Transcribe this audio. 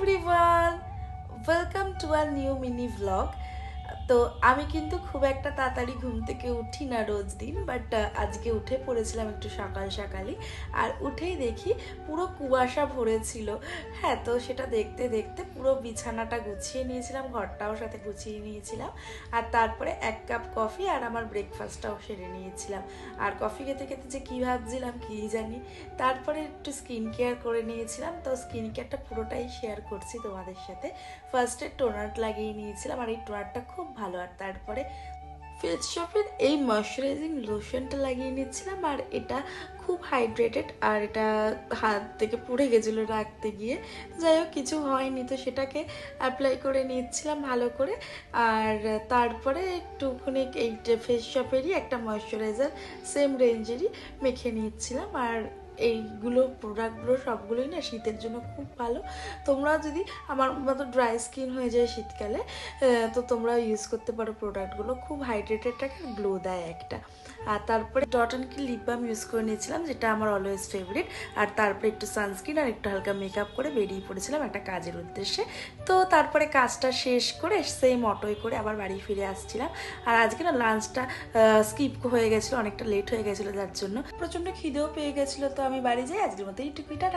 Everyone, welcome to our new mini vlog. তো আমি কিন্তু খুব একটা তাড়াতাড়ি ঘুম থেকে উঠি না রোজ দিন, বাট আজকে উঠে পড়েছিলাম একটু সকাল সকালই। আর উঠেই দেখি পুরো কুয়াশা ভরেছিল। হ্যাঁ, তো সেটা দেখতে দেখতে পুরো বিছানাটা গুছিয়ে নিয়েছিলাম, ঘরটাও সাথে গুছিয়ে নিয়েছিলাম। আর তারপরে 1 কাপ কফি আর আমার ব্রেকফাস্টটাও সেরে নিয়েছিলাম। আর কফি খেতে খেতে যে কী ভাবছিলাম কী জানি। তারপরে একটু স্কিন কেয়ার করে নিয়েছিলাম, তো স্কিন কেয়ারটা পুরোটাই শেয়ার করছি তোমাদের সাথে। ফার্স্টে টোনার লাগিয়ে নিয়েছিলাম, আর এই টোনারটা খুব ভালো। আর তারপরে ফেস শপের এই ময়শ্চারাইজিং লোশনটা লাগিয়ে নিচ্ছিলাম, আর এটা খুব হাইড্রেটেড, আর এটা হাত থেকে পুড়ে গেছিলো রাখতে গিয়ে। যাই হোক, কিছু হয়নি, তো সেটাকে অ্যাপ্লাই করে নিচ্ছিলাম ভালো করে। আর তারপরে একটুখানি এই ফেস শপেরই একটা ময়শ্চারাইজার সেম রেঞ্জেরই মেখে নিচ্ছিলাম। আর এইগুলো প্রোডাক্টগুলো সবগুলোই না শীতের জন্য খুব ভালো। তোমরা যদি আমার মতো ড্রাই স্কিন হয়ে যায় শীতকালে, তো তোমরা ইউজ করতে পারো প্রোডাক্টগুলো, খুব হাইড্রেটেড রাখে, গ্লো দেয় একটা। আর তারপরে ডট অ্যান্ড কি লিপ বাম ইউজ করে নিয়েছিলাম, যেটা আমার অলওয়েজ ফেভারিট। আর তারপরে একটু সানস্ক্রিন আর একটু হালকা মেকআপ করে বেরিয়ে পড়েছিলাম একটা কাজের উদ্দেশ্যে। তো তারপরে কাজটা শেষ করে সেম অটোয় করে আবার বাড়ি ফিরে আসছিলাম। আর আজকে না লাঞ্চটা স্কিপ হয়ে গেছিলো, অনেকটা লেট হয়ে গেছিলো, যার জন্য প্রচণ্ড খিদেও পেয়ে গেছিলো। তো আমি বাড়ি যাই, আজকের মতো এইটুকুই, টাটা।